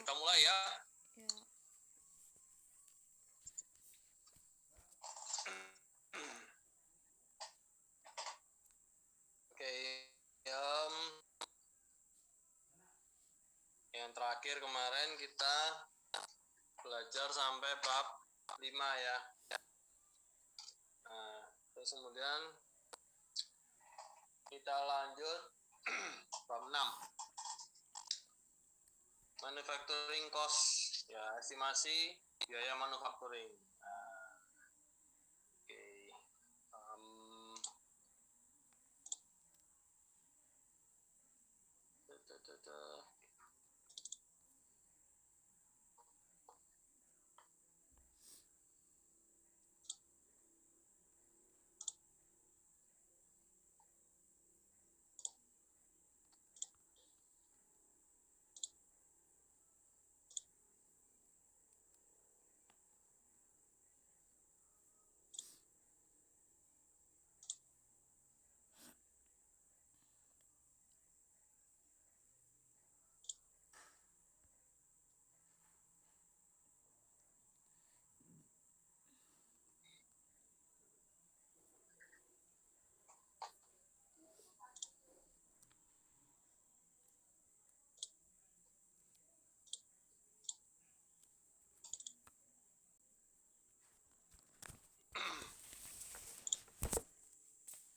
Kita mulai ya. Ya. Oke, yang terakhir kemarin kita belajar sampai bab 5 ya. Nah, terus kemudian kita lanjut bab 6. Manufacturing cost, ya, estimasi biaya manufacturing. Nah, oke.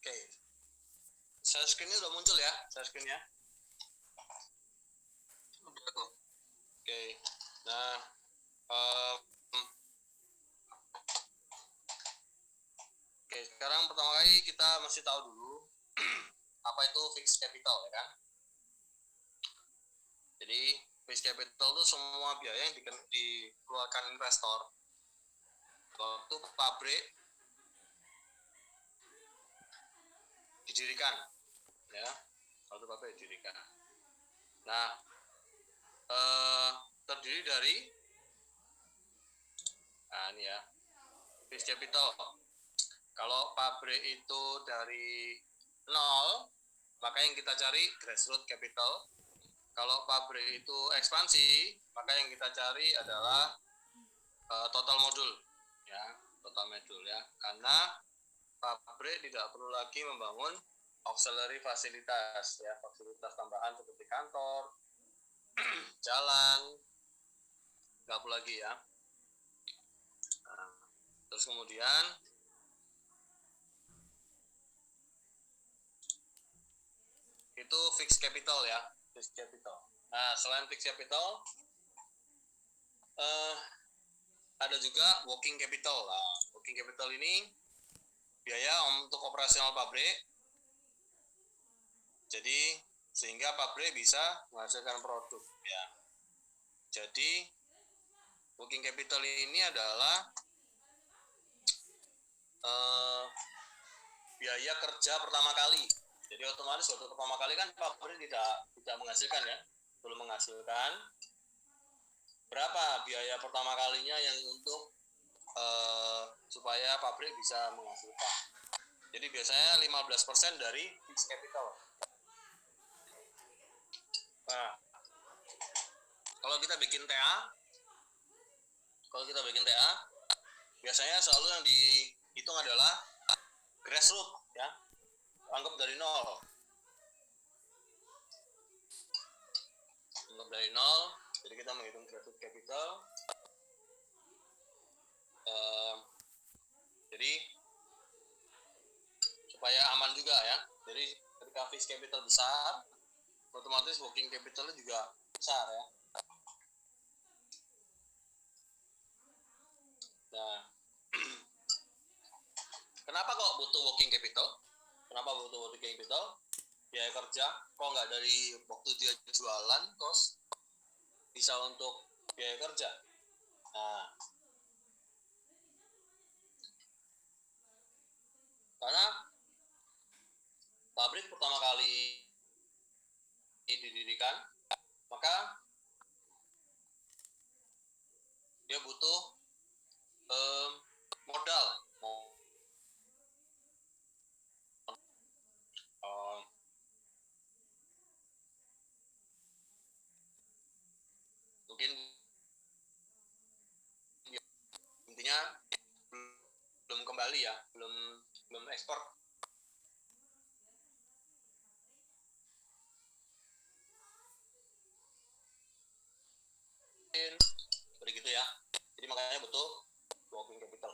Oke. Share screen-nya udah muncul ya, share screen-nya. Udah tuh. Oke. Nah, oke, sekarang pertama kali kita mesti tahu dulu apa itu fixed capital ya kan. Jadi fixed capital itu semua biaya yang dikeluarkan investor waktu pabrik didirikan ya, waktu pabrik didirikan. Nah, terdiri dari ini ya, fixed capital. Kalau pabrik itu dari 0, maka yang kita cari grassroots capital. Kalau pabrik itu ekspansi, maka yang kita cari adalah total modul ya, total modul ya. Karena pabrik tidak perlu lagi membangun auxiliary fasilitas ya, fasilitas tambahan seperti kantor, jalan, nggak perlu lagi ya. Nah, terus kemudian itu fixed capital ya, fixed capital. Nah, selain fixed capital ada juga working capital. Nah, working capital ini biaya untuk operasional pabrik. Jadi sehingga pabrik bisa menghasilkan produk ya. Jadi working capital ini adalah biaya kerja pertama kali. Jadi otomatis waktu pertama kali kan pabrik tidak menghasilkan ya, belum menghasilkan. Berapa biaya pertama kalinya yang untuk supaya pabrik bisa menghasilkan? Jadi biasanya 15% dari fixed capital. Nah, kalau kita bikin TA, biasanya selalu yang dihitung adalah grassroots ya, anggap dari 0. Anggap dari 0, jadi kita menghitung grassroots capital. Jadi fixed capital besar, otomatis working capitalnya juga besar ya. Nah, kenapa kok butuh working capital? Kenapa butuh working capital? Biaya kerja, kok nggak dari waktu dia jualan kos bisa untuk biaya kerja? Nah, karena pabrik pertama kali didirikan, maka dia butuh modal. Mungkin intinya belum kembali ya, belum ekspor. Seperti gitu ya. Jadi makanya butuh working capital.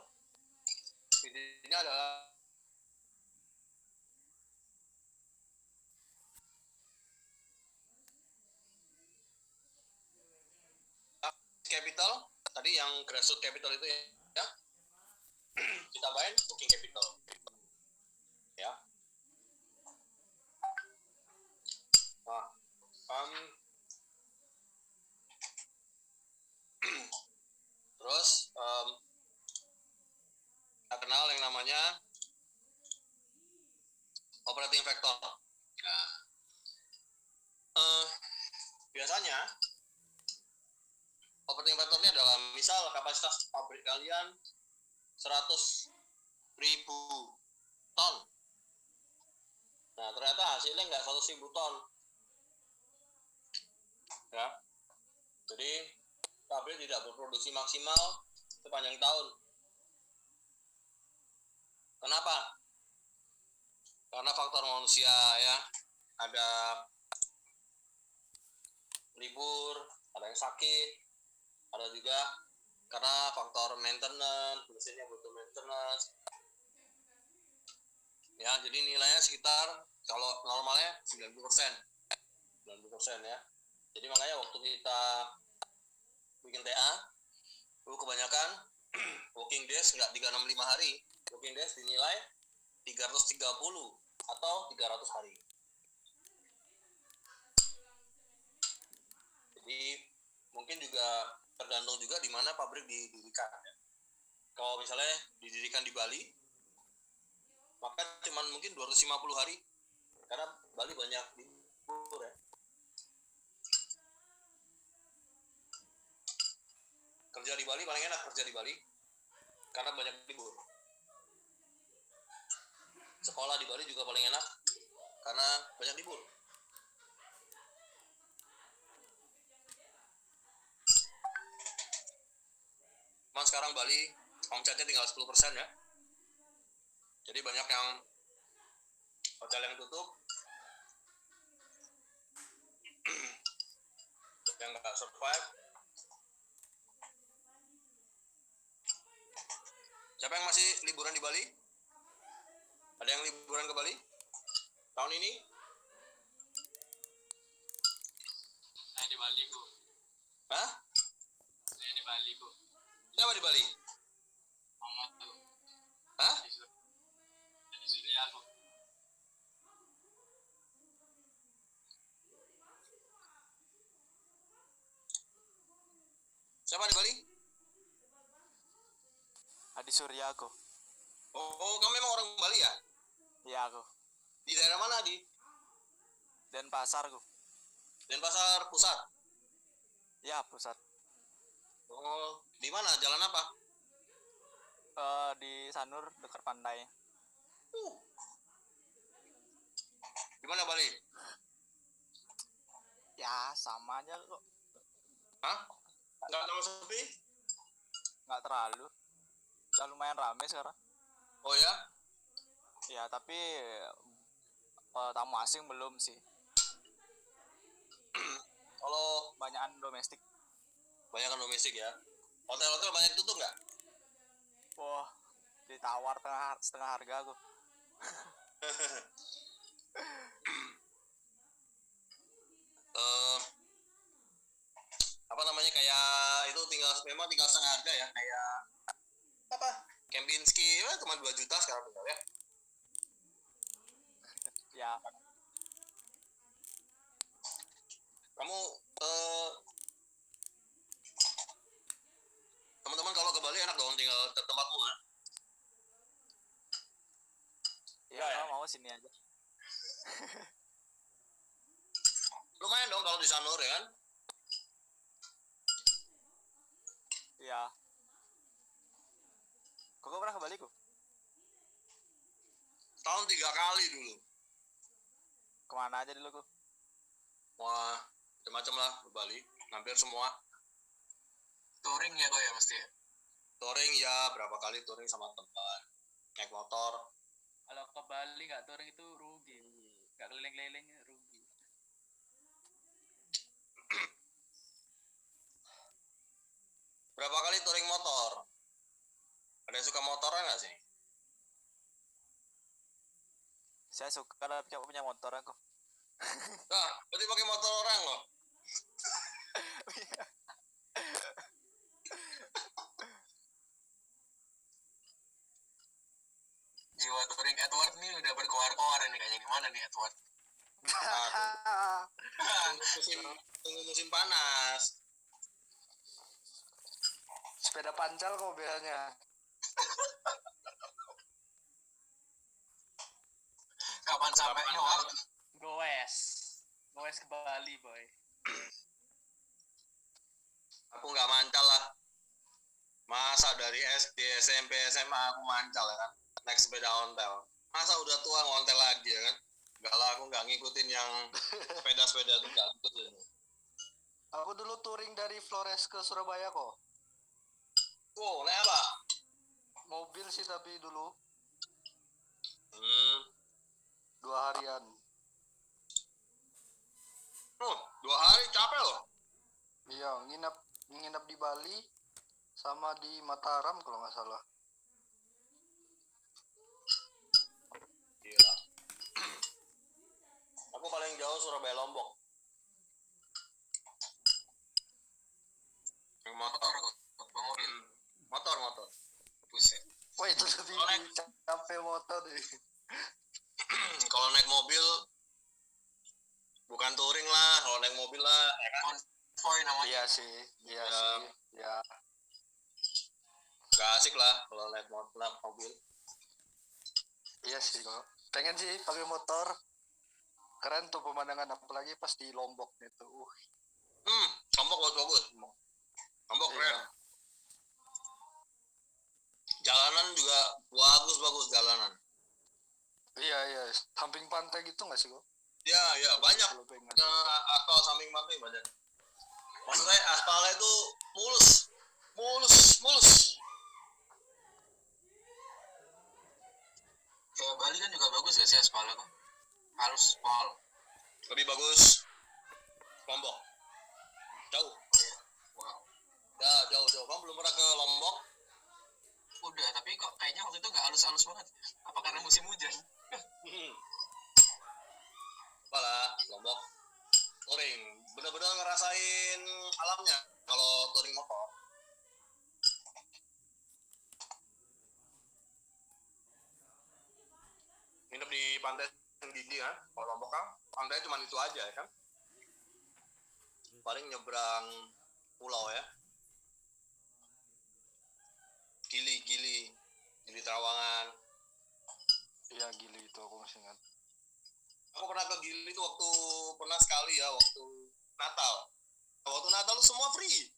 Intinya adalah capital tadi yang grassroots capital itu ya ditambahin working capital ya. Nah, terus kita kenal yang namanya operating factor. Nah, biasanya operating factornya adalah misal kapasitas pabrik kalian 100.000 ton. Nah, ternyata hasilnya nggak 100.000 ton. Ya. Jadi, pabrik tidak berproduksi maksimal sepanjang tahun. Kenapa? Karena faktor manusia ya. Ada libur, ada yang sakit, ada juga karena faktor maintenance, mesinnya butuh maintenance. Ya, jadi nilainya sekitar kalau normalnya 90% ya. Jadi makanya waktu kita bikin TA, itu kebanyakan working days nggak 365 hari, working days dinilai 330 atau 300 hari. Jadi mungkin juga tergantung juga di mana pabrik didirikan. Kalau misalnya didirikan di Bali, maka cuma mungkin 250 hari karena Bali banyak libur ya. Kerja di Bali paling enak kerja di Bali karena banyak libur. Sekolah di Bali juga paling enak karena banyak libur. Cuman sekarang Bali omsetnya tinggal 10% ya. Jadi banyak yang hotel yang tutup, yang nggak survive. Siapa yang masih liburan di Bali? Ada yang liburan ke Bali tahun ini? Saya di Bali, Bu. Hah? Saya di Bali, Bu. Siapa di Bali? Mama tuh. Hah? Di sini ya, Bu. Siapa di Bali? Adi Surya aku. Oh, kamu memang orang Bali ya? Iya aku. Di daerah mana, Di? Denpasar aku. Denpasar pusat. Ya, pusat. Oh, di mana? Jalan apa? Di Sanur dekat pantai. Di mana Bali? Ya, sama aja kok. Hah? Nggak terlalu sepi? Nggak terlalu. Udah lumayan rame sekarang. Oh ya? Ya, tapi tamu asing belum sih. Kalau Banyakan domestik. banyak domestik ya. Hotel-hotel banyak tutup nggak? Wah, ditawar setengah harga aku. eh apa namanya, kayak itu memang tinggal setengah harga ya, kayak apa, Kempinski ya, cuma 2 juta sekarang tinggal ya. Ya, Kamu teman-teman kalau ke Bali enak dong, tinggal ke tempatmu kan. ya, Ya. mau sini aja. Lumayan dong kalau di Sanur ya kan. Iya. Kok pernah ke Bali kok? Tahun 3 kali dulu. Kemana aja dulu kok? Wah, macam-macam lah ke Bali, hampir semua. Touring ya kok ya mesti ya? Touring ya, berapa kali touring sama teman, naik motor. Kalau ke Bali nggak touring itu rugi, nggak keliling-keliling rugi. Berapa kali touring motor? Ada yang suka motoran nggak sih? Saya suka tapi nggak punya motor aku. Nah, berarti pakai motor orang loh. Jiwa touring Edward nih udah berkoar-koar ini kayaknya. Gimana nih Edward? Tunggu musim panas. Sepeda pancal kok biasanya. Kapan sampainya Wak? Goes ke Bali boy. Aku nggak mancal lah. Masa dari SD, SMP, SMA aku mancal ya kan, naik sepeda ontel. Masa udah tua ngontel lagi ya kan? Enggak lah, aku nggak ngikutin yang sepeda-sepeda itu, nggak ngikutin. Aku dulu touring dari Flores ke Surabaya kok. Wow, naik apa? Mobil sih tapi dulu 2 harian. 2 hari capek loh. Iya, nginep di Bali sama di Mataram kalau nggak salah. Gila. Aku paling jauh Surabaya Lombok. Yang motor. Bawa mobil. Motor. Buset. Wah itu lebih capek motor deh. Kalau naik mobil bukan touring lah, kalau naik mobil lah, ya kan? Konvoy namanya. Iya sih. Ya. Gak asik lah kalau naik mobil. Iya sih kok. Pengen sih pakai motor. Keren tuh pemandangan, apalagi pas di Lombok itu. Lombok bagus. Lombok keren. Iya. Jalanan juga bagus jalanan. Iya. Samping pantai gitu nggak sih kok? Ya, banyak. Kalau pengen. Aspal samping pantai banyak. Maksudnya aspalnya itu mulus. Kayak Bali kan juga bagus ya sih aspalnya kok. Halus pol. Lebih bagus Lombok. Jauh. Wow. Ya, jauh. Kamu belum pernah ke Lombok? Udah, tapi kok kayaknya waktu itu nggak halus-halus banget. Apa karena musim hujan? Apalah, Lombok touring. Bener-bener ngerasain alamnya kalau touring motor. Nginep di pantai Gigi kan, kalau Lombok kan pantai cuma itu aja ya kan. Paling nyebrang pulau ya. Gili Trawangan. Iya Gili itu aku masih ingat. Aku pernah ke Gili itu pernah sekali ya, waktu Natal. Waktu Natal lu semua free.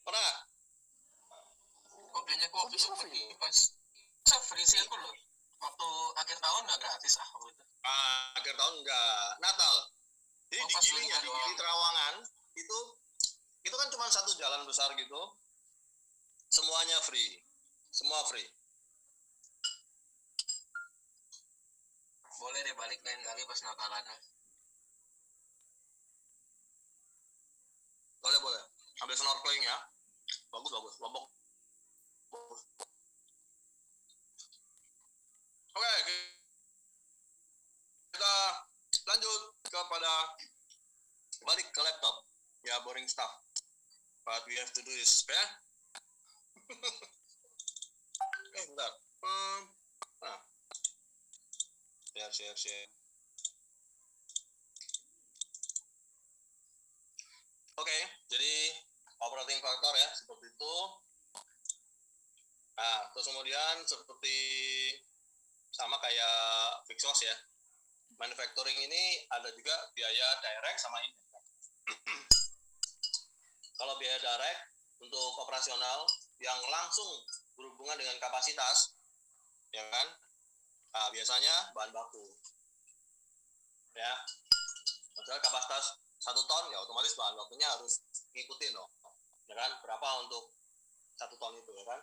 Pernah nggak? Kok kayaknya kok bisa itu free? pas bisa free sih aku loh. Waktu akhir tahun nggak gratis waktu itu. Akhir tahun enggak. Natal. Jadi Oh, di pas Gilinya, Natal di Gili doang. Trawangan itu kan cuma satu jalan besar gitu. Semuanya free. Semua free. Boleh deh balik lain kali pas Natalan. Boleh. Ambil snorkeling ya. Bagus. Lombok. Oke, kita lanjut kepada balik ke laptop. Ya, boring stuff. But we have to do this, ya. Bentar. Nah. Share. Oke, jadi operating factor ya, seperti itu. Nah, terus kemudian seperti sama kayak fixed cost ya. Manufacturing ini ada juga biaya direct sama indirect. Kalau biaya direct untuk operasional yang langsung berhubungan dengan kapasitas, ya kan? Nah, biasanya bahan baku. Ya. Misalnya kapasitas 1 ton, ya otomatis bahan bakunya harus ngikutin loh. Ya kan? Berapa untuk 1 ton itu, ya kan?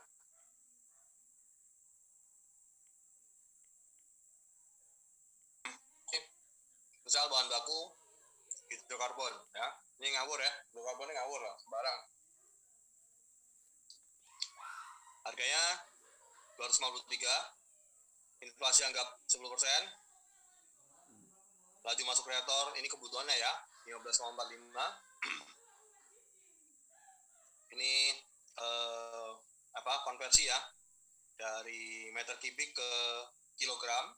Misal bahan baku hidrokarbon, ya. Ini ngawur ya, hidrokarbonnya ngawur lah, sembarang. Harganya 253, inflasi anggap 10%. Laju masuk reaktor, ini kebutuhannya ya, 15,45. Ini konversi ya, dari meter kubik ke kilogram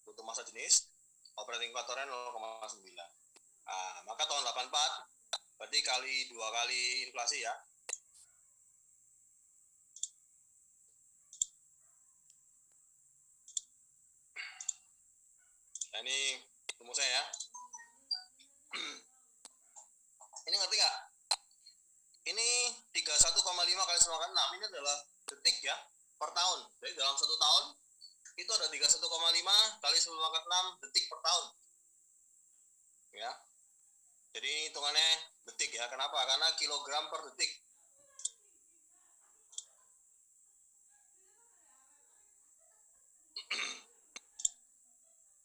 untuk massa jenis. Operating factornya 0,9. Nah, maka tahun 84 berarti kali 2 kali inflasi ya. Nah, ini rumus saya ya. Ini ngerti nggak? Ini 31,5 kali 9,6 ini adalah detik ya per tahun. Jadi dalam 1 tahun itu ada 31,5 kali 9,6 detik per tahun. Ya. Jadi hitungannya detik ya. Kenapa? Karena kilogram per detik.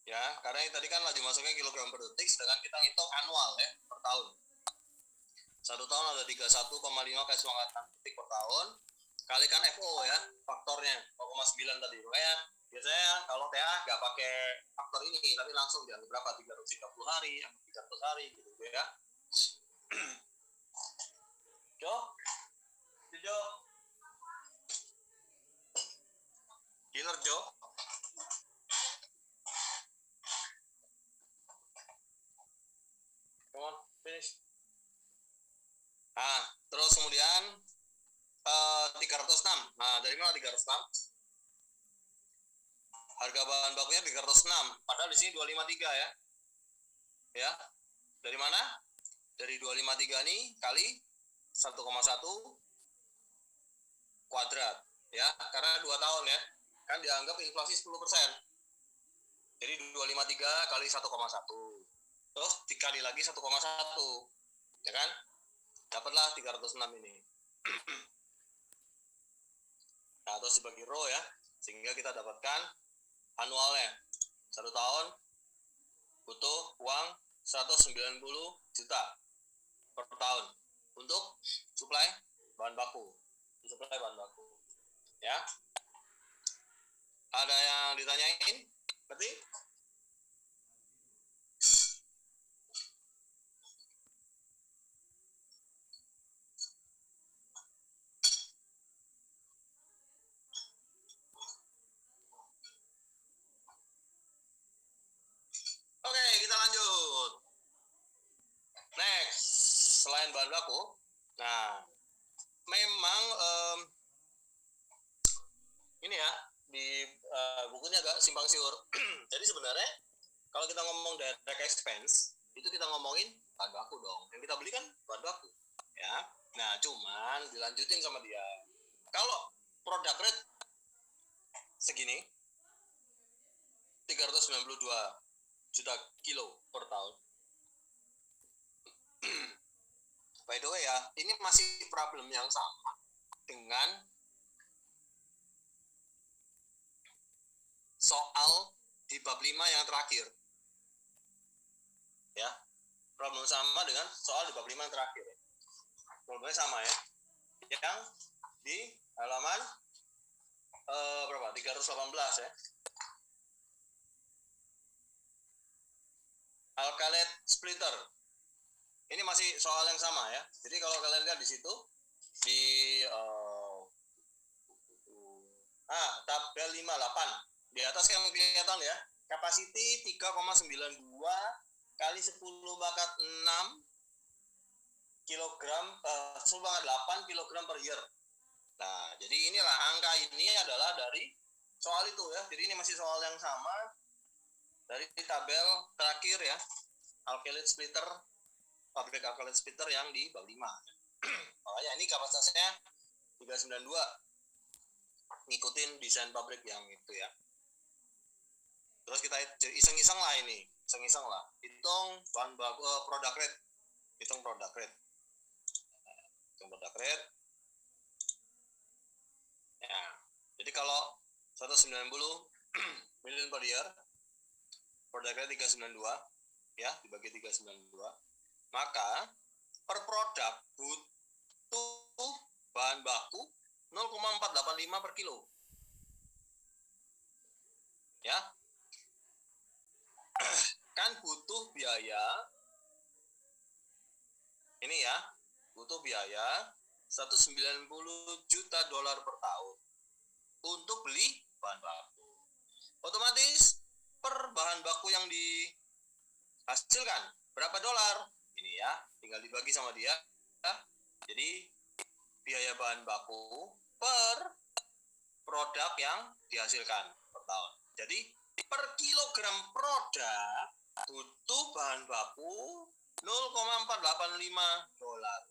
Ya, karena tadi kan laju masuknya kilogram per detik, sedangkan kita ngitung annual ya, per tahun. 1 tahun ada 31,5 kali 9,6 detik per tahun. Kalikan FO ya, faktornya 0,9 tadi. Makanya biasanya kalau TA nggak pakai faktor ini, tapi langsung dianggap berapa? 330 hari, 300 hari gitu ya. Jo? Killer Jo? Come on, finish. Nah, terus kemudian 306. Nah, dari mana 306? Harga bahan bakunya 306. Padahal di sini 253 ya. Ya. Dari mana? Dari 253 ini kali 1,1 kuadrat. Ya, karena 2 tahun ya. Kan dianggap inflasi 10%. Jadi 253 kali 1,1. Terus dikali lagi 1,1. Ya kan? Dapatlah 306 ini. Nah, terus dibagi row ya, sehingga kita dapatkan annualnya 1 tahun butuh uang 190 juta per tahun untuk suplai bahan baku. Ya. Ada yang ditanyain? Berarti? Oke, kita lanjut. Next, selain bahan baku, nah, memang ini ya di bukunya agak simpang siur. Jadi sebenarnya kalau kita ngomong direct expense, itu kita ngomongin bahan baku dong. Yang kita beli kan bahan baku, ya. Nah, cuman dilanjutin sama dia. Kalau product rate segini, 392 juta kilo per tahun. By the way ya, ini masih problem yang sama dengan soal di bab 5 yang terakhir. Ya, problem sama dengan soal di bab 5 yang terakhir. Problemnya sama ya. Yang di halaman berapa? 318 ya. alkylate splitter. Ini masih soal yang sama ya. Jadi kalau kalian lihat di situ di tabel 58 di atas kan kelihatan ya. Capacity 3,92 kali 10 pangkat 6 kilogram 10 pangkat 8 kilogram per year. Nah, jadi inilah angka ini adalah dari soal itu ya. Jadi ini masih soal yang sama dari tabel terakhir ya. Alkylate splitter, pabrik alkylate splitter yang di bab 5. Makanya ini kapasitasnya 392. Ngikutin desain pabrik yang itu ya. Terus kita iseng-iseng lah ini. Iseng-iseng lah. Hitung bahan baku product rate. Hitung product rate. Hitung product rate. Ya. Jadi kalau 190 million per year, product rate 392 ya, dibagi 392, maka per produk butuh bahan baku 0,485 per kilo. Ya. Kan butuh biaya ini ya, butuh biaya 190 juta dolar per tahun untuk beli bahan baku. Otomatis per bahan baku yang dihasilkan berapa dolar? Ini ya, tinggal dibagi sama dia. Jadi biaya bahan baku per produk yang dihasilkan per tahun. Jadi per kilogram produk butuh bahan baku 0,485 dolar.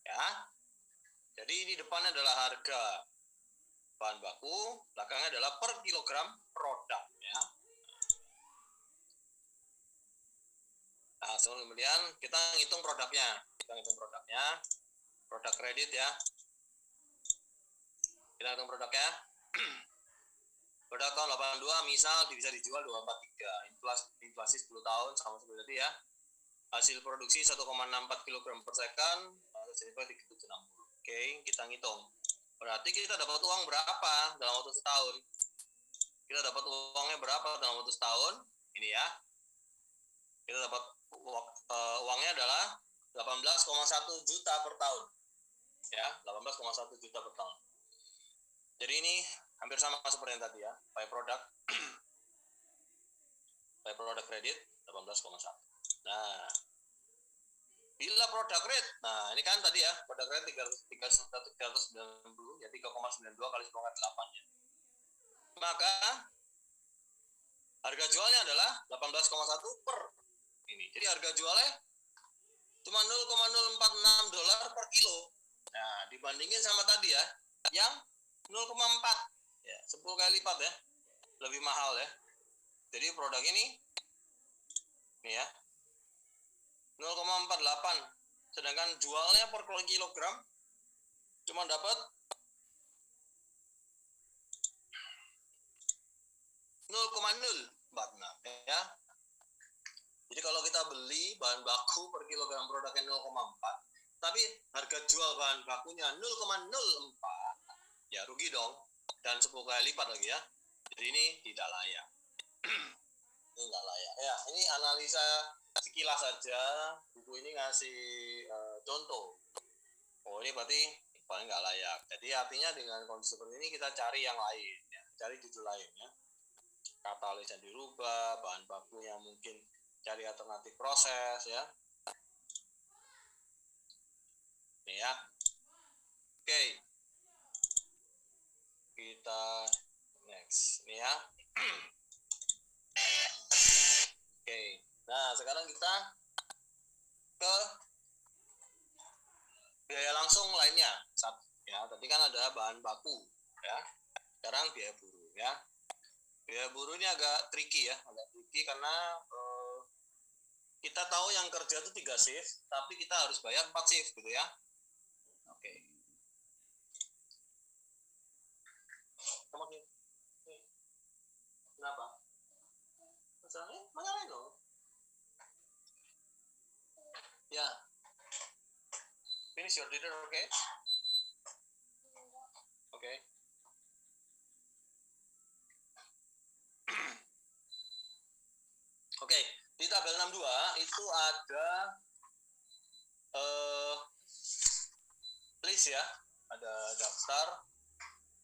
Ya. Jadi ini depannya adalah harga bahan baku, belakangnya adalah per kilogram produk ya. Nah, kemudian kita ngitung produknya. Produk kredit ya. Kita hitung produknya. Produk tahun 82 misal bisa dijual 243. Inflasi 10 tahun sama seperti tadi ya. Hasil produksi 1,64 kg per second, hasilnya 360. Oke, kita ngitung. Berarti kita dapat uang berapa dalam waktu setahun? Kita dapat uangnya berapa dalam waktu setahun? Ini ya. Kita dapat uangnya adalah 18,1 juta per tahun. Ya, 18,1 juta per tahun. Jadi ini hampir sama seperti yang tadi ya. By product. By product credit 18,1. Nah, bila product rate, nah ini kan tadi ya, product rate 390 ya 3,92 kali 9,8 ya. Maka harga jualnya adalah 18,1 per ini. Jadi harga jualnya cuma 0,046 dolar per kilo. Nah, dibandingin sama tadi ya, yang 0,4 ya, 10 kali lipat ya. Lebih mahal ya. Jadi produk ini ya 0,48, sedangkan jualnya per kilogram cuma dapat 0,046 ya. Jadi kalau kita beli bahan baku per kilogram produknya 0,4, tapi harga jual bahan bakunya 0,04, ya rugi dong, dan 10 kali lipat lagi ya. Jadi ini tidak layak. Ini nggak layak ya. Ini analisa sekilas saja, buku ini ngasih contoh. Oh ini berarti paling nggak layak. Jadi artinya dengan kondisi seperti ini kita cari yang lain ya, cari judul lain ya. Katalisnya dirubah, bahan bakunya mungkin cari alternatif proses ya. Ini ya. Oke. Kita next ini ya. Oke. Nah, sekarang kita ke biaya langsung lainnya. Ya, tadi kan ada bahan baku ya. Sekarang biaya buruh ya. Biaya buruh ini agak tricky ya, karena kita tahu yang kerja itu 3 shift, tapi kita harus bayar 4 shift gitu ya. Oke. Kenapa? Masalahnya menyalahin loh. Ya. Finish your dinner, okay? Okay. Oke, Di tabel 62 itu ada list ya, ada daftar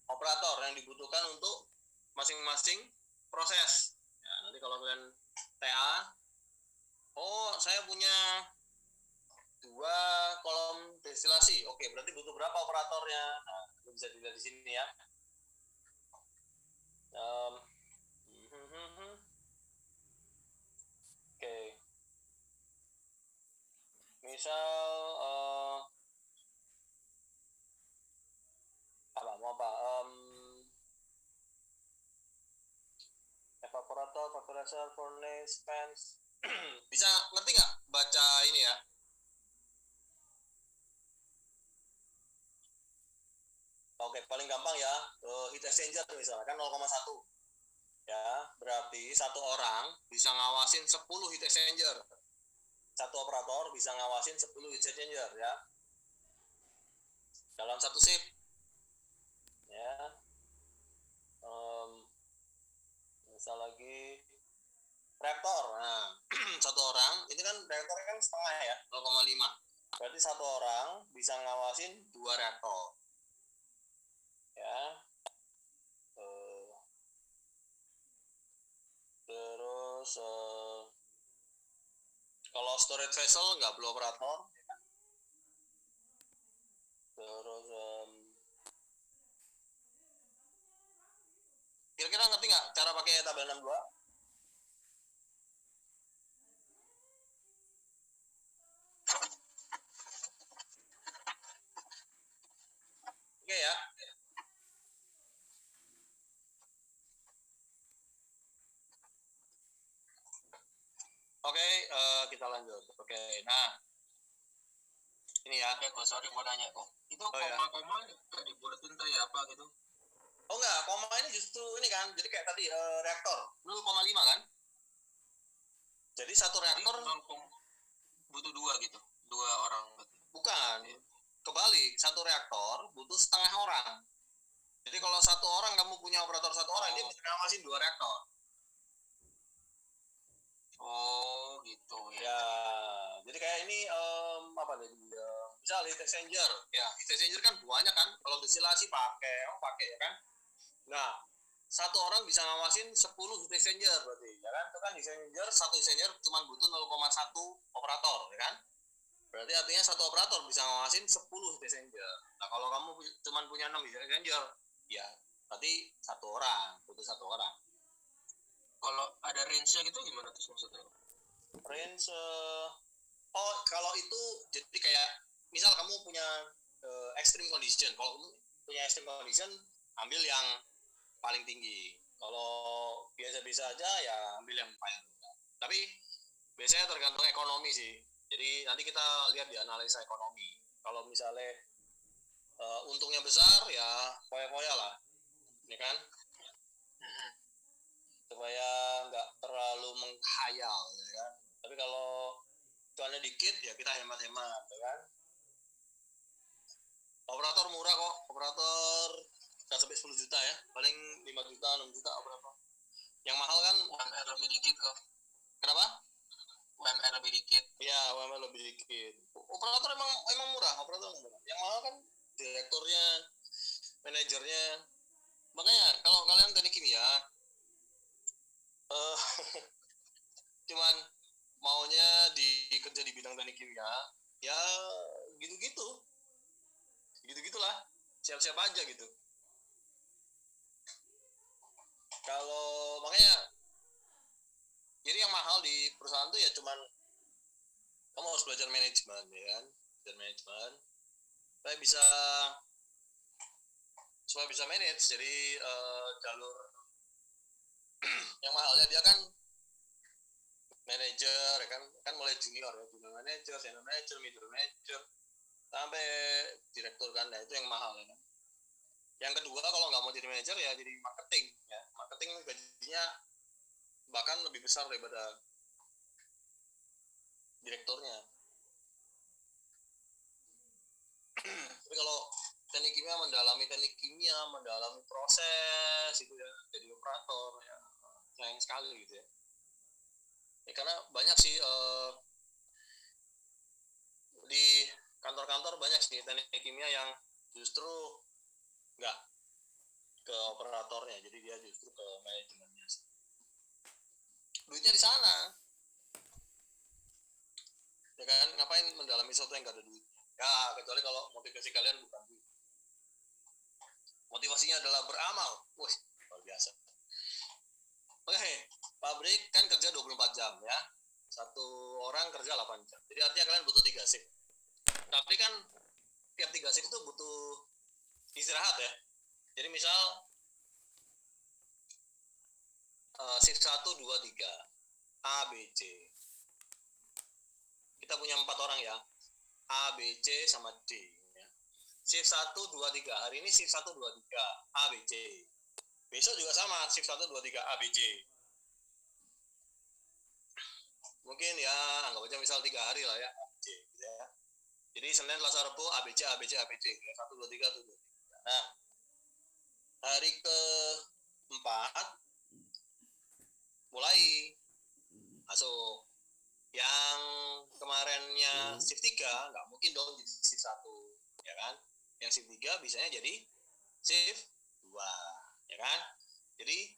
operator yang dibutuhkan untuk masing-masing proses. Ya, nanti kalau kalian TA, oh saya punya 2 kolom destilasi, oke berarti butuh berapa operatornya? Nah, itu bisa dilihat di sini ya. Oke. Misal evaporator, vaporizer, furnace, fans. Bisa ngerti nggak baca ini ya? Oke, paling gampang ya, heat exchanger misalkan 0,1. Ya, berarti satu orang bisa ngawasin 10 heat exchanger. Satu operator bisa ngawasin 10 heat exchanger ya. Dalam satu shift. Ya. Misal lagi reaktor. Nah, satu orang, ini kan reaktornya kan setengah ya, 0,5. Berarti satu orang bisa ngawasin 2 reaktor. Ya. Terus kalau storage vessel nggak perlu operator. Terus kira-kira ngerti nggak cara pakai tabel 62? Oke ya. Oke, kita lanjut. Oke, nah ini ya. Kok sorry mau nanya kok. Itu ya. koma-koma nggak dibuatin kayak apa gitu? Oh enggak, koma ini justru ini kan, jadi kayak tadi reaktor 0,5 kan? Jadi satu reaktor butuh 2 gitu, 2 orang. Bukan, kebalik, satu reaktor butuh setengah orang. Jadi kalau satu orang kamu punya operator satu orang, dia bisa ngawasin 2 reaktor. Oh gitu ya. Ya, jadi kayak ini apa nih? Misal heat exchanger, ya heat exchanger kan banyak kan. Kalau destilasi pakai ya kan. Nah, satu orang bisa ngawasin 10 heat exchanger berarti, ya kan? Itu kan heat exchanger, satu heat exchanger cuma butuh 0,1 operator, ya kan? Berarti artinya satu operator bisa ngawasin 10 heat exchanger. Nah, kalau kamu cuma punya 6 heat exchanger, ya berarti butuh satu orang. Kalau ada range-nya gitu gimana tuh maksudnya? Range kalau itu jadi kayak misal kamu punya extreme condition. Kalau kamu punya extreme condition, ambil yang paling tinggi. Kalau biasa-biasa aja ya ambil yang paling rendah. Tapi biasanya tergantung ekonomi sih. Jadi nanti kita lihat di analisa ekonomi. Kalau misalnya untungnya besar ya koya-koya lah, ya kan? Supaya nggak terlalu menghayal, ya kan? Tapi kalau cuannya dikit ya kita hemat-hemat, ya kan? Operator murah kok, operator nggak sampai 10 juta ya, paling 5 juta, 6 juta operator. Yang mahal kan UMR lebih dikit kok. kenapa? UMR lebih dikit. Ya, UMR lebih dikit. Operator emang murah, operator murah. Yang mahal kan direkturnya, manajernya. Makanya kalau kalian teknik kimia cuman maunya kerja di bidang teknik kimia, ya gitu-gitulah, siap-siap aja gitu. Kalau makanya jadi yang mahal di perusahaan tuh ya cuman kamu harus belajar manajemen, ya kan? Belajar manajemen supaya bisa manage. Jadi jalur yang mahalnya dia kan manager, ya kan mulai junior ya, junior manager, senior manager, middle manager, sampai direktur kan. Nah itu yang mahal ya kan. Yang kedua kalau nggak mau jadi manager ya jadi marketing ya. Marketing gajinya bahkan lebih besar daripada direkturnya. Tapi kalau teknik kimia mendalami proses itu ya, jadi operator ya sayang sekali gitu ya. Ya, karena banyak sih di kantor-kantor banyak sih teknik kimia yang justru nggak ke operatornya, jadi dia justru ke manajemennya. Duitnya di sana, ya kan? Ngapain mendalami sesuatu yang gak ada duit? Ya, kecuali kalau motivasi kalian bukan duit. Motivasinya adalah beramal. Wih, luar biasa. Oke, pabrik kan kerja 24 jam ya. Satu orang kerja 8 jam. Jadi artinya kalian butuh 3 shift. Tapi kan tiap 3 shift itu butuh istirahat ya. Jadi misal shift 1, 2, 3. A, B, C. Kita punya 4 orang ya. A, B, C, sama D. Ya. Shift 1, 2, 3. Hari ini shift 1, 2, 3. A, B, C. Besok juga sama. Shift 1, 2, 3. A, B, C. Mungkin ya anggap aja misal 3 hari lah ya. A, B, C. Gitu ya. Jadi Senin, Selasa, Rabu, A, B, C, A, B, C, A, B, C. 1, 2, 3, 1, 2, 3. Nah, hari ke-4 mulai masuk. Yang kemarinnya shift 3 nggak mungkin dong jadi shift 1, ya kan? Yang shift 3 bisanya jadi shift 2, ya kan? Jadi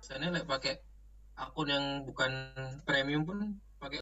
Saya like pakai akun yang bukan premium pun pakai.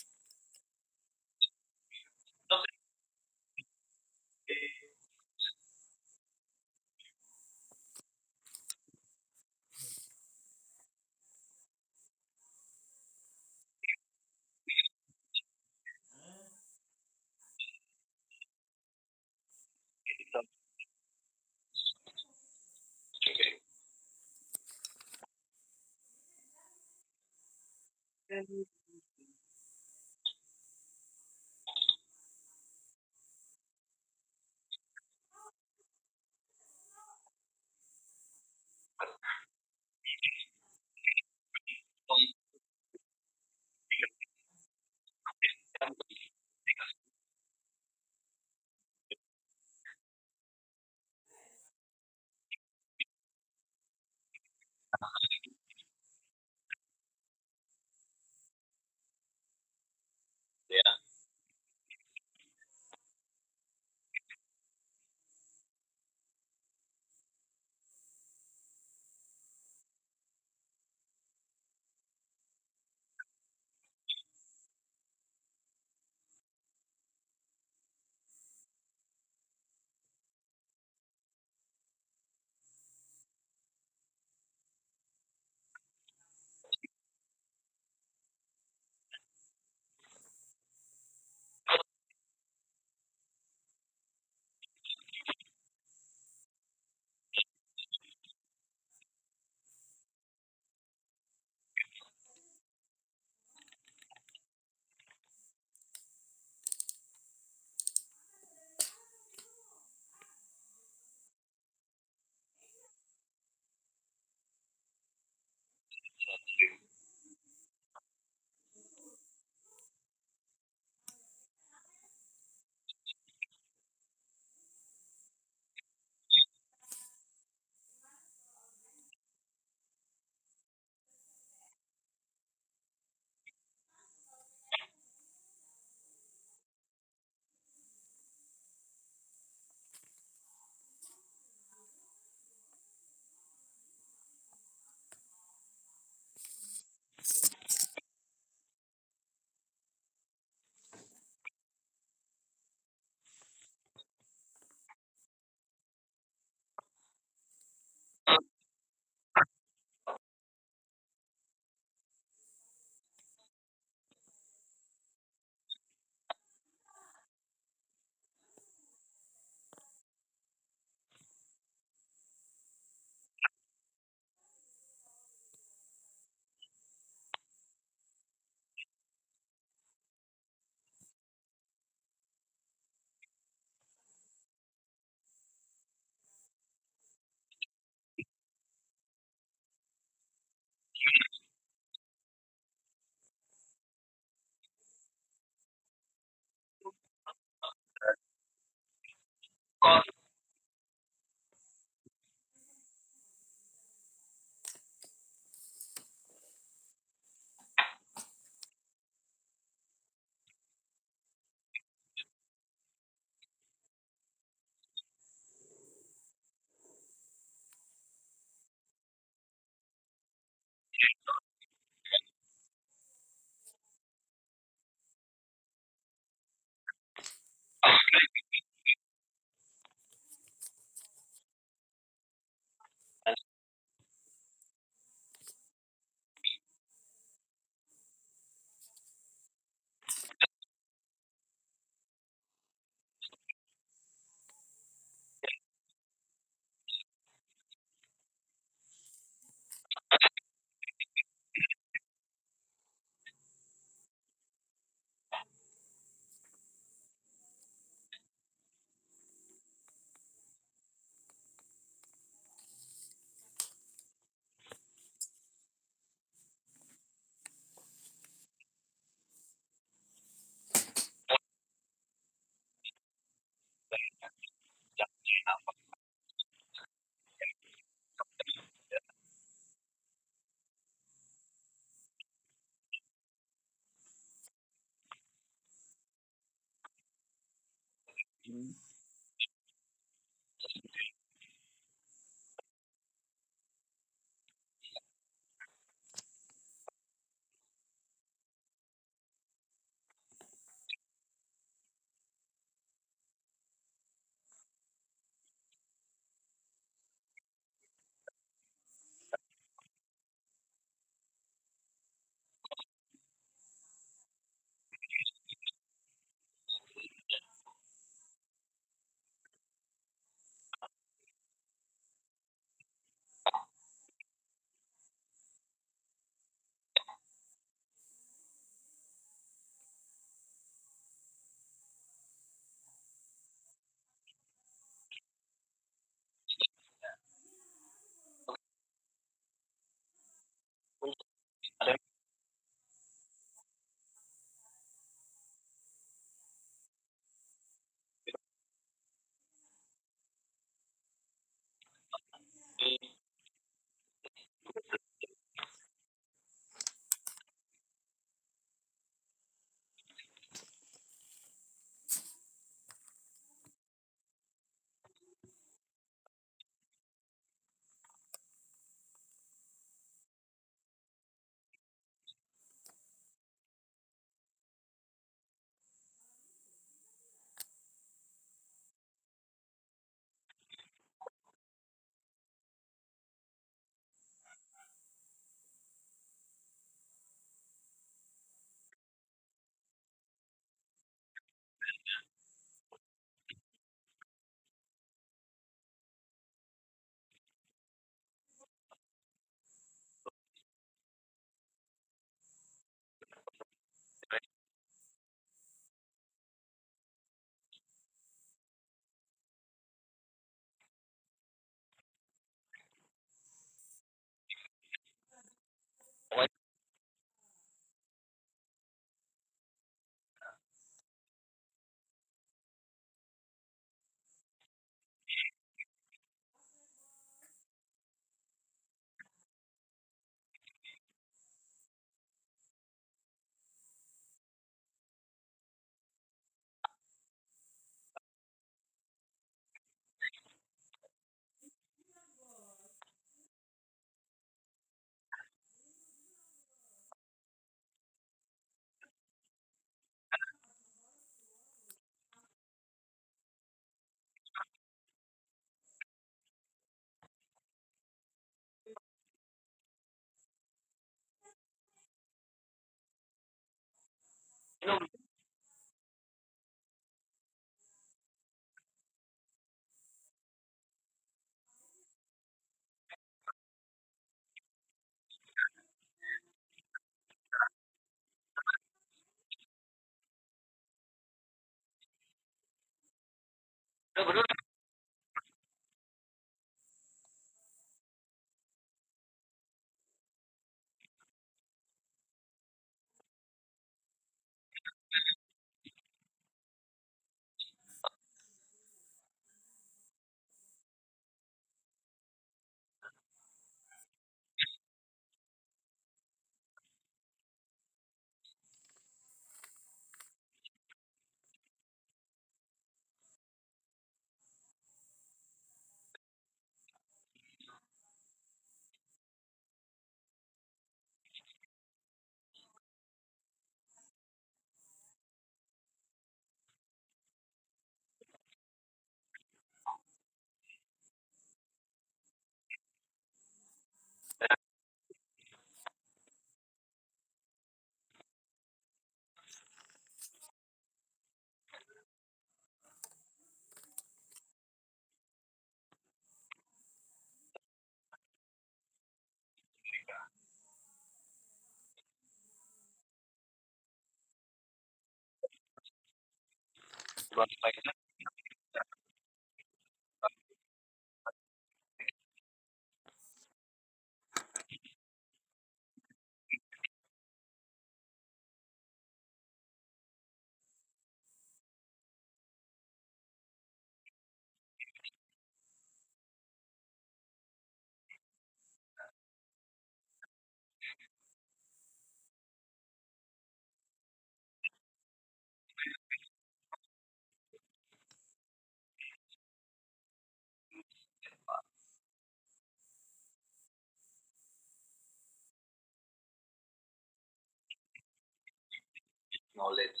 Knowledge.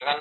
Kan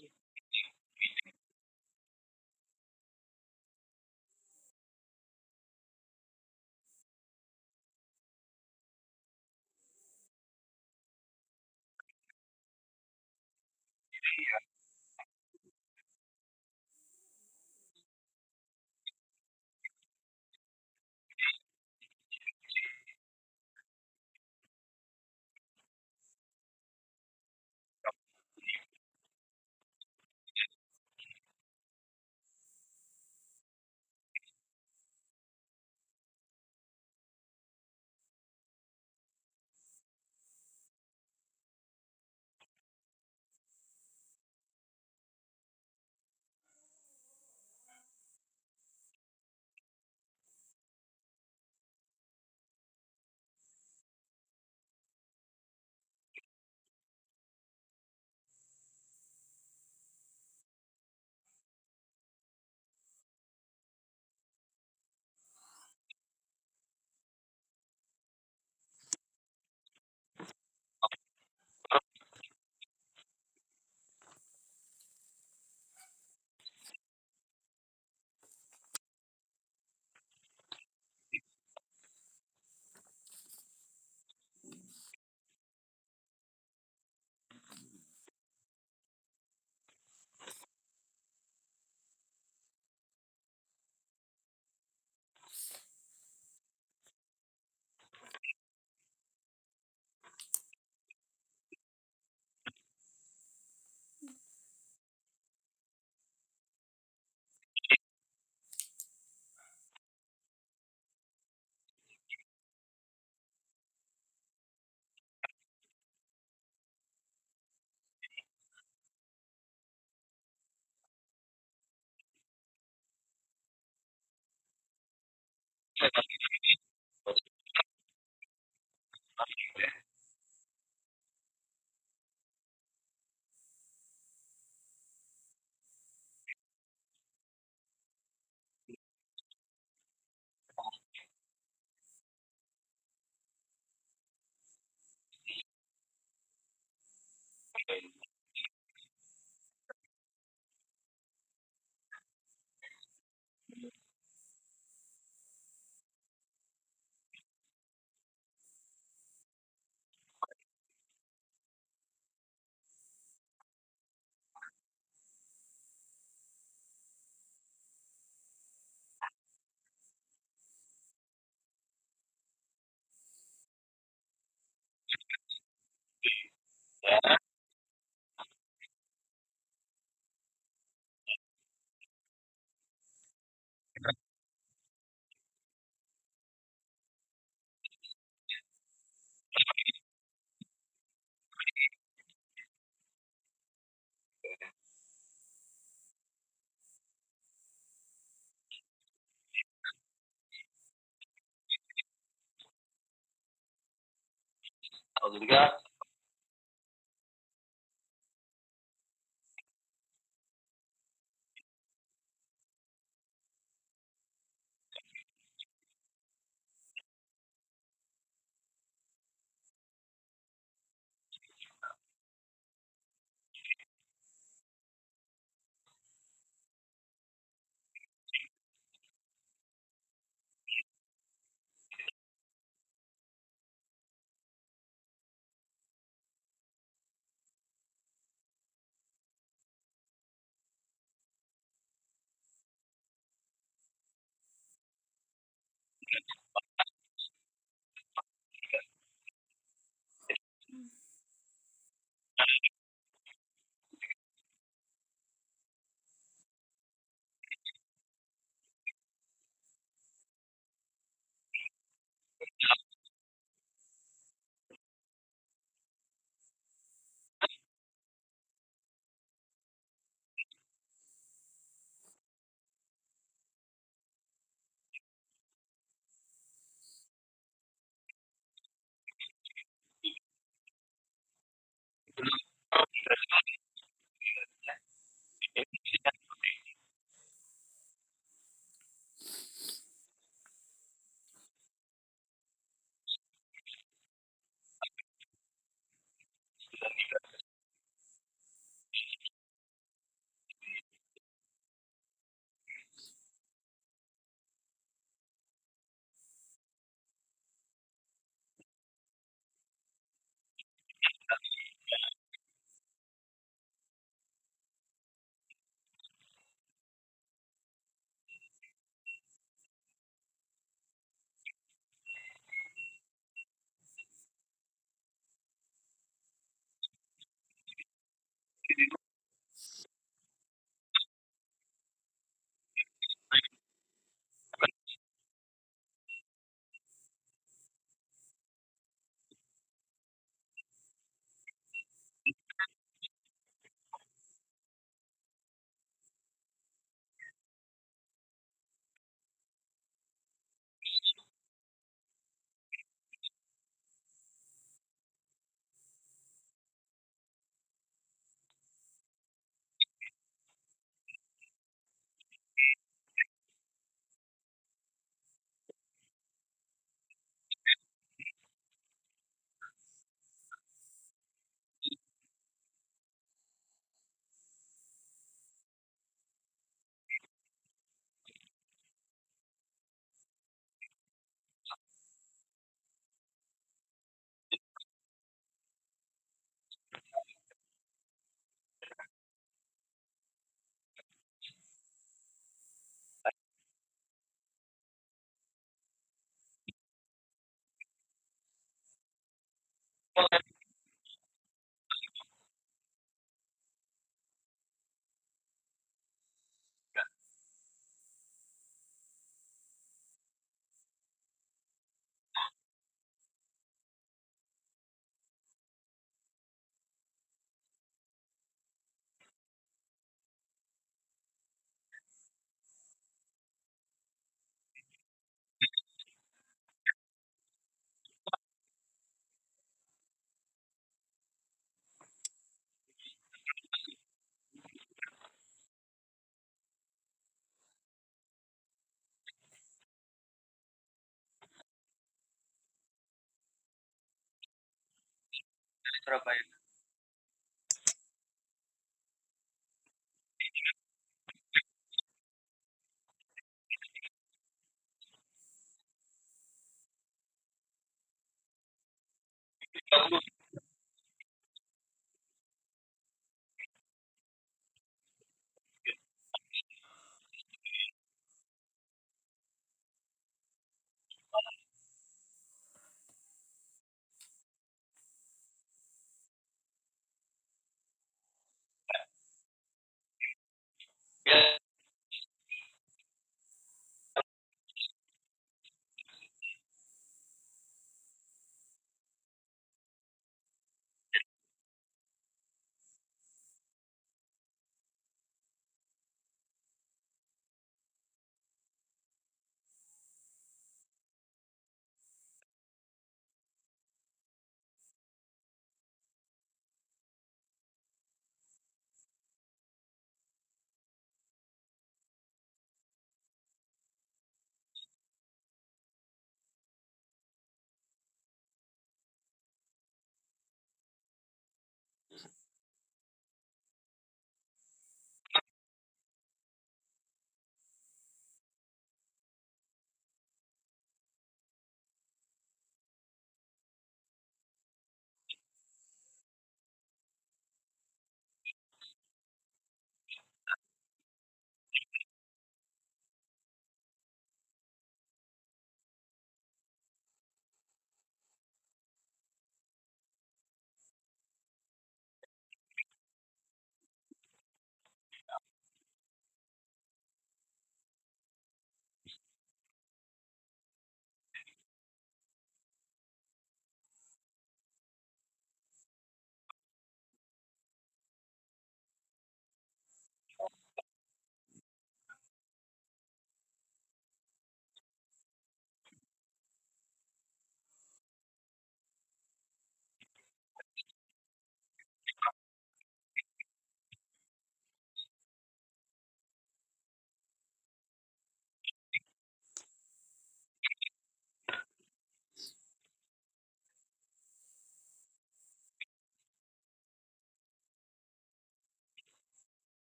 Surabaya.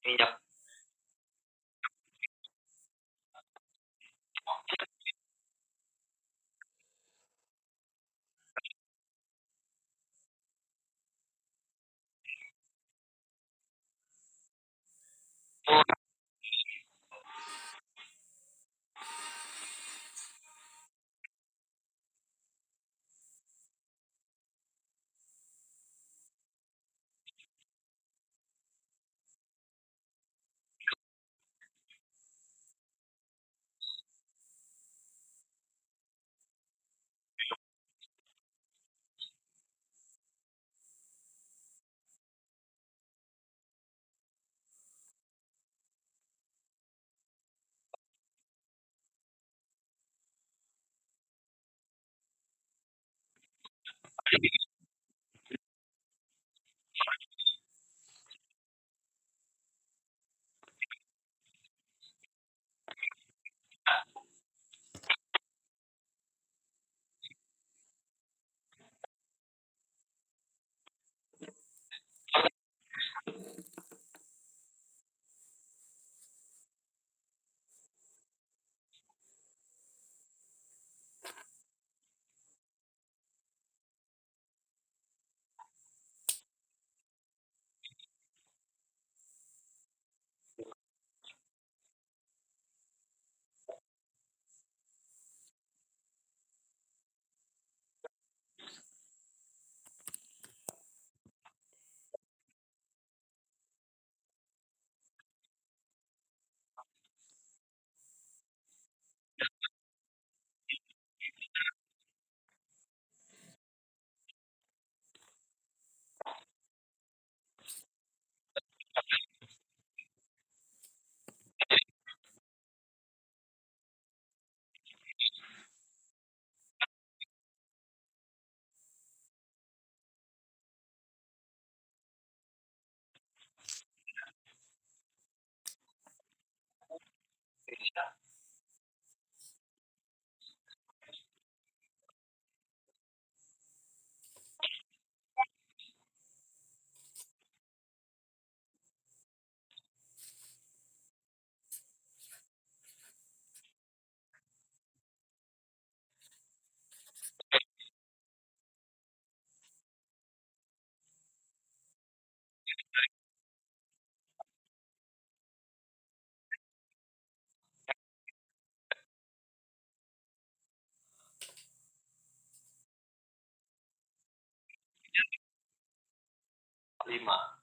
Minyak. 5.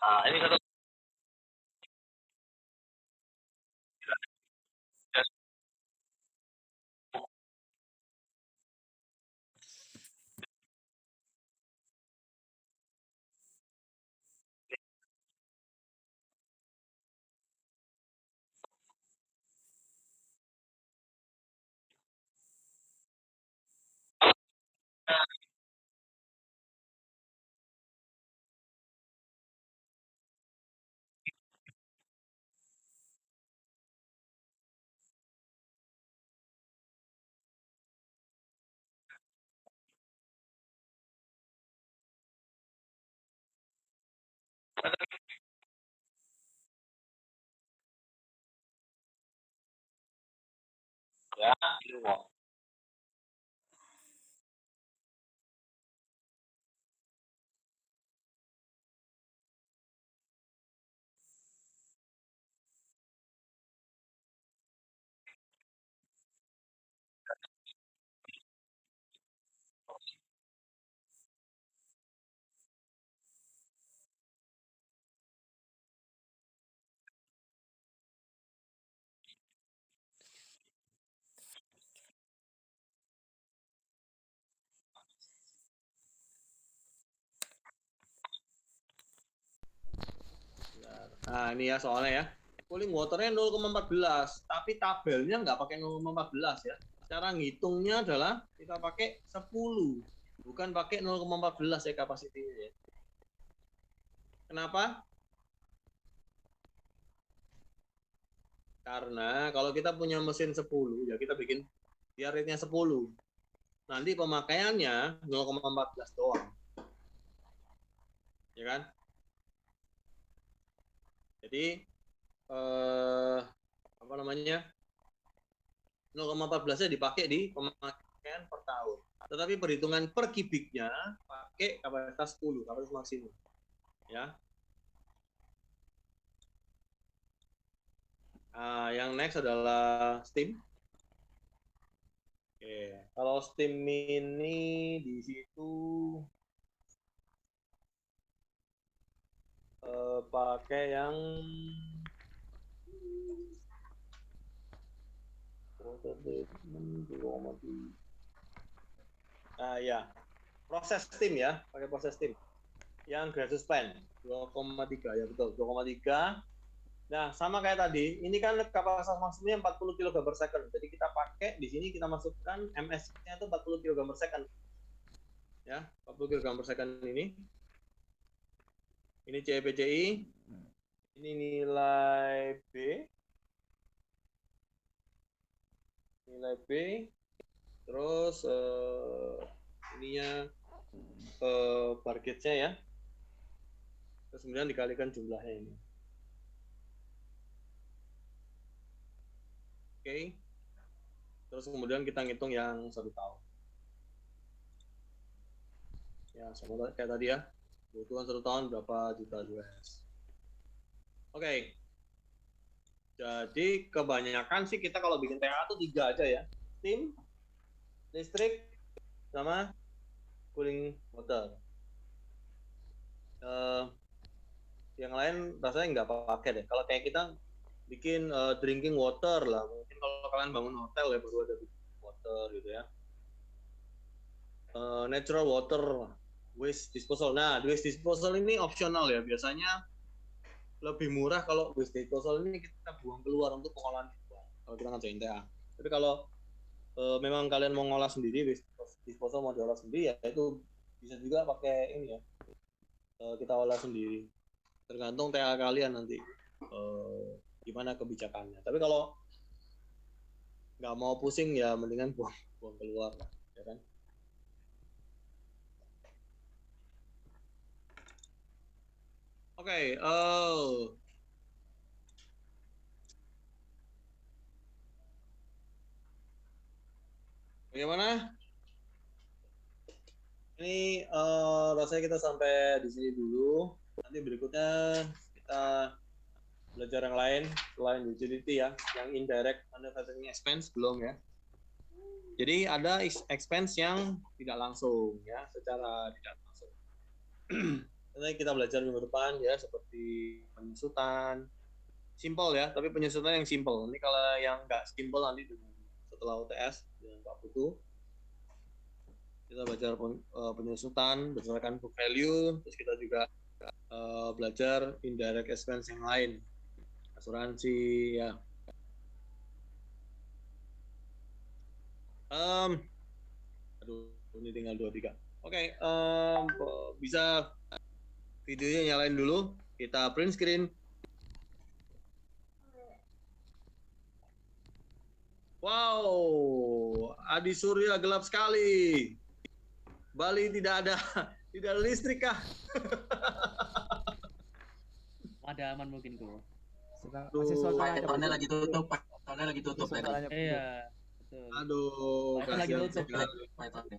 Nah, ini satu. Ya, ini. Nah, ini ya soalnya ya. Cooling waternya 0,14, tapi tabelnya nggak pakai 0,14 ya. Cara ngitungnya adalah kita pakai 10, bukan pakai 0,14 ya kapasitinya ya. Kenapa? Karena kalau kita punya mesin 10, ya kita bikin biar rate-nya 10. Nanti pemakaiannya 0,14 doang. Ya kan? Jadi apa namanya? 0,14-nya dipakai di pemakaian per tahun. Tetapi perhitungan per kubiknya pakai kapasitas 10, kapasitas maksimum. Ya. Yang next adalah steam. Oke, kalau steam ini di situ pakai yang Water treatment 2,3. Nah ya, proses steam ya, pakai proses steam. Yang gaseous plan 2,3 ya betul 2,3. Nah sama kayak tadi, ini kan kapasitas maksimumnya 40 kg per second. Jadi kita pakai di sini kita masukkan MS-nya itu 40 kg per second. Ya, 40 kg per second ini. Ini CPCI. Ini nilai B. Nilai B. Terus ininya bar gauge-nya ya. Terus kemudian dikalikan jumlahnya ini. Oke. Terus kemudian kita ngitung yang 1 tahun. Ya, sama kayak tadi ya. Kebutuhan 1 tahun berapa juta US. Oke. Jadi kebanyakan sih kita kalau bikin TA tuh 3 aja ya. Steam, listrik, sama cooling water. Yang lain rasanya nggak pakai deh. Kalau kayak kita bikin drinking water lah. Mungkin kalau kalian bangun hotel ya baru ada water gitu ya. Natural water, waste disposal. Nah, waste disposal ini opsional ya. Biasanya lebih murah kalau waste disposal ini kita buang keluar untuk pengolahan kalau kita ngerjain TA. Tapi kalau memang kalian mau ngolah sendiri, waste disposal mau diolah sendiri ya itu bisa juga pakai ini ya. Kita olah sendiri. Tergantung TA kalian nanti gimana kebijakannya. Tapi kalau nggak mau pusing ya mendingan buang keluar lah, ya kan? Oke, bagaimana? Ini rasanya kita sampai di sini dulu. Nanti berikutnya kita belajar yang lain selain utility ya, yang indirect manufacturing expense belum ya. Jadi ada expense yang tidak langsung ya, secara tidak langsung. Nanti kita belajar minggu depan ya, seperti penyusutan, simple ya, tapi penyusutan yang simple. Ini kalau yang nggak simple nanti setelah UTS dengan Pak Putu, kita belajar penyusutan berdasarkan book value, terus kita juga belajar indirect expense yang lain, asuransi ya. Aduh, ini tinggal 2-3. Oke, bisa videonya nyalain dulu, kita print screen. Wow, Adi Surya gelap sekali. Bali tidak ada listrik kah? Ada aman mungkin kok. Masih suasananya Python-nya lagi tutup, Python-nya lagi tutup tadi. Iya, betul. Aduh, Python lagi kasihan tutup. sekali. Python-nya.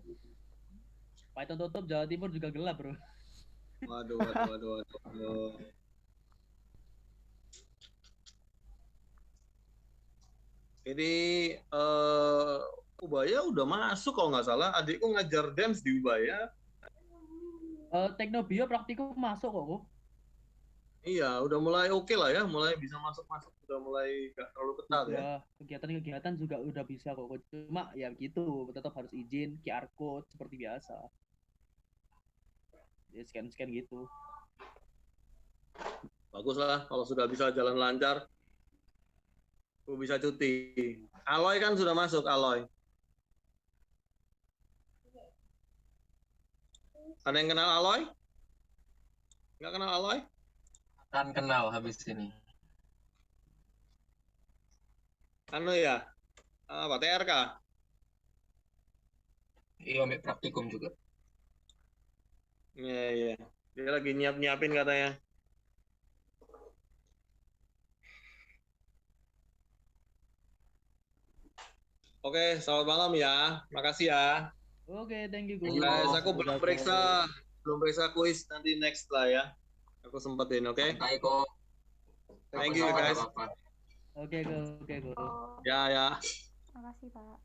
Python tutup, Jawa Timur juga gelap, bro. Waduh. Ini Ubaya udah masuk kalau nggak salah. Adikku ngajar dance di Ubaya. Teknobio praktikum masuk kok. Iya, udah mulai oke lah ya, mulai bisa masuk, udah mulai nggak terlalu ketat ya. Kegiatan-kegiatan juga udah bisa kok. Cuma ya gitu, tetap harus izin, QR code seperti biasa. Ya scan gitu. Bagus lah kalau sudah bisa jalan lancar. Aku bisa cuti. Aloy kan sudah masuk, Aloy. Ada yang kenal Aloy? Nggak kenal Aloy? Kan kenal habis ini. Anu ya? Apa, TRK? Iya, ambil praktikum juga. Iya. Dia lagi nyiapin katanya. Oke, selamat malam ya. Makasih ya. Oke, thank you, Guys, aku belum periksa kuis nanti next lah ya. Aku sempetin, oke? Santai kok. Thank you guys. Apa-apa. Oke, go. Ya. Makasih, Pak.